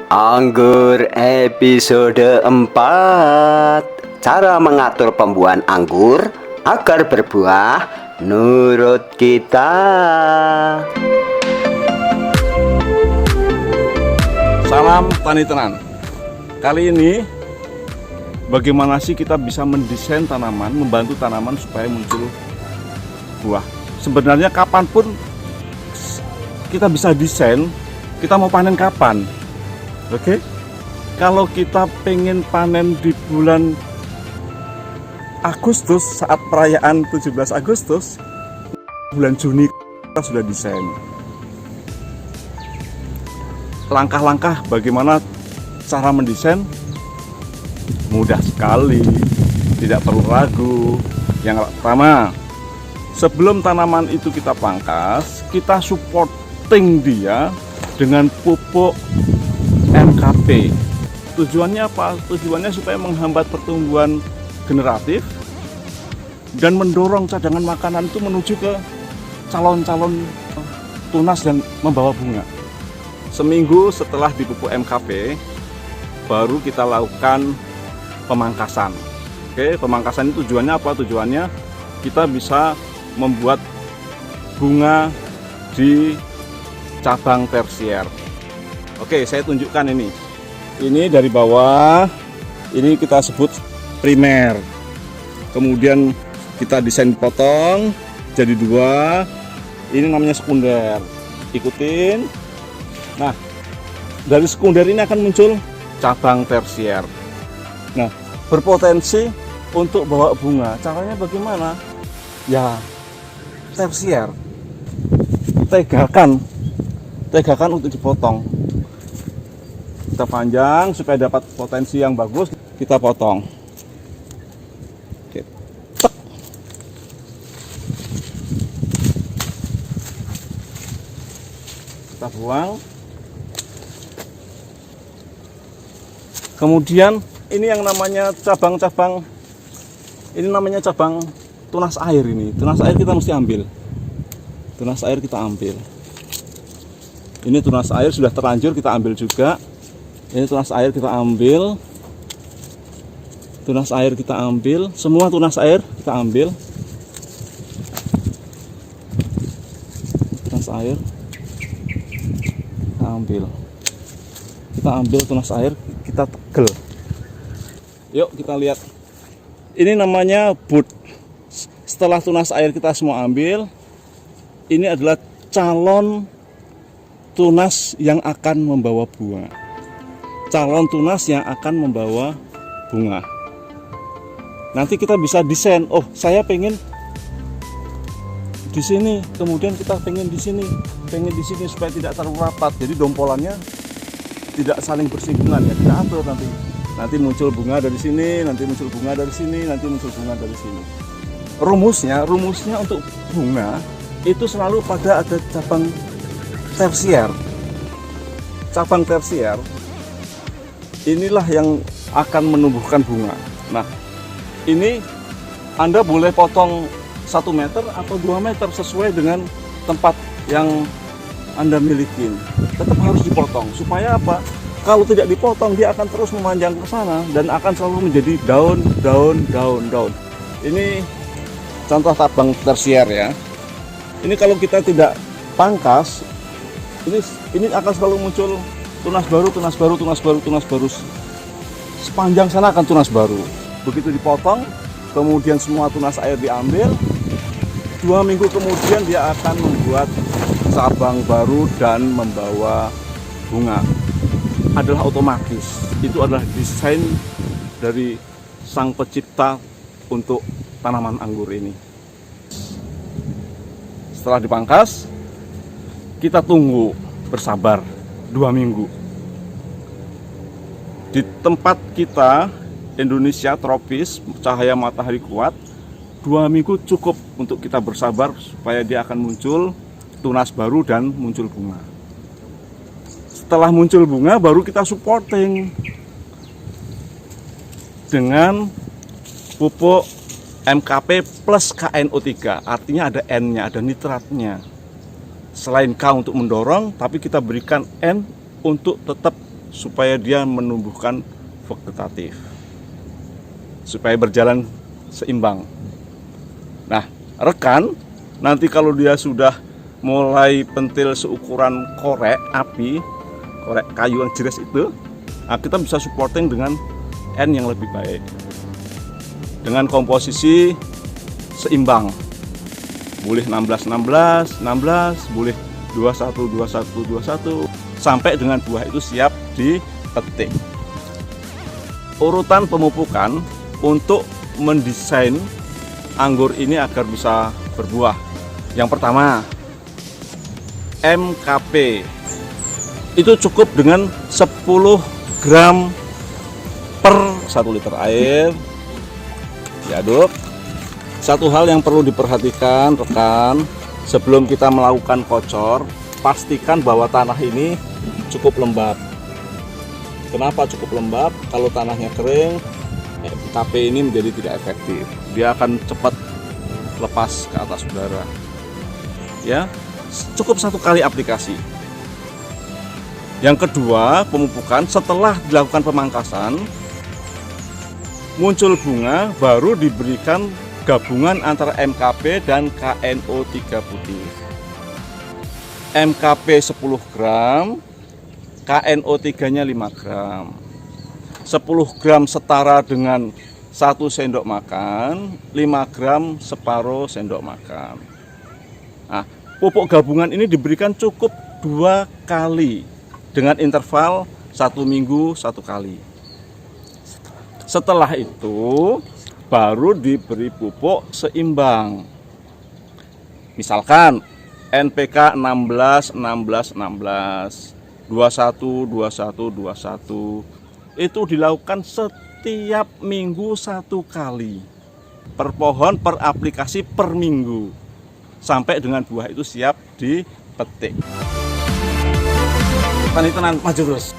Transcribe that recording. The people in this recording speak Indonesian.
Anggur episode 4. Cara mengatur pembuahan anggur agar berbuah nurut kita. Salam tani tenan. Kali ini bagaimana sih kita bisa mendesain tanaman, membantu tanaman supaya muncul buah. Sebenarnya kapanpun kita bisa desain, kita mau panen kapan. Oke? Kalau kita pengen panen di bulan Agustus saat perayaan 17 Agustus, bulan Juni kita sudah desain. Langkah-langkah bagaimana cara mendesain mudah sekali, tidak perlu ragu. Yang pertama, sebelum tanaman itu kita pangkas, kita supporting dia dengan pupuk MKP. Tujuannya apa? Tujuannya supaya menghambat pertumbuhan generatif dan mendorong cadangan makanan itu menuju ke calon-calon tunas dan membawa bunga. Seminggu setelah dipupuk MKP, baru kita lakukan pemangkasan. Oke, pemangkasan itu tujuannya apa? Tujuannya kita bisa membuat bunga di cabang tersier. Oke, saya tunjukkan ini. Ini dari bawah, ini kita sebut primer. Kemudian kita desain potong jadi dua. Ini namanya sekunder. Ikutin. Nah, dari sekunder ini akan muncul cabang tersier. Nah, berpotensi untuk bawa bunga. Caranya bagaimana? Ya, tersier. Tegakan untuk dipotong. Kita panjang supaya dapat potensi yang bagus, kita potong. Oke. Tek. Kita buang. Kemudian ini yang namanya cabang-cabang, ini namanya cabang tunas air ini. Tunas air kita mesti ambil. Tunas air kita ambil. Ini tunas air sudah terlanjur kita ambil juga. Ini tunas air kita ambil. Tunas air kita ambil. Semua tunas air kita ambil. Tunas air kita ambil. Kita ambil tunas air, kita tegel. Yuk kita lihat. Ini namanya bud. Setelah tunas air kita semua ambil, ini adalah calon tunas yang akan membawa bunga. Calon tunas yang akan membawa bunga. Nanti kita bisa desain. Oh, saya pengen di sini, kemudian kita pengen di sini supaya tidak terlalu rapat. Jadi dompolannya tidak saling bersinggungan ya. Kita atur nanti. Nanti muncul bunga dari sini, nanti muncul bunga dari sini, nanti muncul bunga dari sini. Rumusnya untuk bunga itu selalu pada ada cabang tersier. Cabang tersier inilah yang akan menumbuhkan bunga. Nah, ini Anda boleh potong 1 meter atau 2 meter sesuai dengan tempat yang Anda miliki. Tetap harus dipotong. Supaya apa? Kalau tidak dipotong, dia akan terus memanjang ke sana dan akan selalu menjadi daun. Ini contoh cabang tersier ya. Ini kalau kita tidak pangkas, ini akan selalu muncul tunas baru. Sepanjang sana akan tunas baru. Begitu dipotong, kemudian semua tunas air diambil, 2 minggu kemudian dia akan membuat cabang baru dan membawa bunga. Adalah otomatis. Itu adalah desain dari sang pencipta untuk tanaman anggur ini. Setelah dipangkas, kita tunggu, bersabar 2 minggu. Di tempat kita, Indonesia tropis, cahaya matahari kuat, 2 minggu cukup untuk kita bersabar supaya dia akan muncul tunas baru dan muncul bunga. Setelah muncul bunga, baru kita supporting dengan pupuk MKP plus KNO3, artinya ada N-nya, ada nitratnya. Selain K untuk mendorong, tapi kita berikan N untuk tetap supaya dia menumbuhkan vegetatif, supaya berjalan seimbang. Nah, rekan, nanti kalau dia sudah mulai pentil seukuran korek api, korek kayu yang jeres itu, nah kita bisa supporting dengan N yang lebih baik, dengan komposisi seimbang. Boleh 16-16, 16, boleh 21-21-21, sampai dengan buah itu siap dipetik. Urutan pemupukan untuk mendesain anggur ini agar bisa berbuah. Yang pertama, MKP. Itu cukup dengan 10 gram per 1 liter air. Diaduk. Satu hal yang perlu diperhatikan rekan, sebelum kita melakukan kocor, pastikan bahwa tanah ini cukup lembab. Kenapa cukup lembab? Kalau tanahnya kering, MKP ini menjadi tidak efektif. Dia akan cepat lepas ke atas udara. Ya, cukup 1 kali aplikasi. Yang kedua, pemupukan setelah dilakukan pemangkasan, muncul bunga, baru diberikan gabungan antara MKP dan KNO3 putih. MKP 10 gram, KNO3-nya 5 gram. 10 gram setara dengan 1 sendok makan, 5 gram separuh sendok makan. Nah, pupuk gabungan ini diberikan cukup 2 kali dengan interval 1 minggu 1 kali. Setelah itu baru diberi pupuk seimbang. Misalkan NPK 16 16 16, 21 21 21. Itu dilakukan setiap minggu 1 kali. Per pohon, per aplikasi, per minggu. Sampai dengan buah itu siap dipetik. Tani tenan maju terus.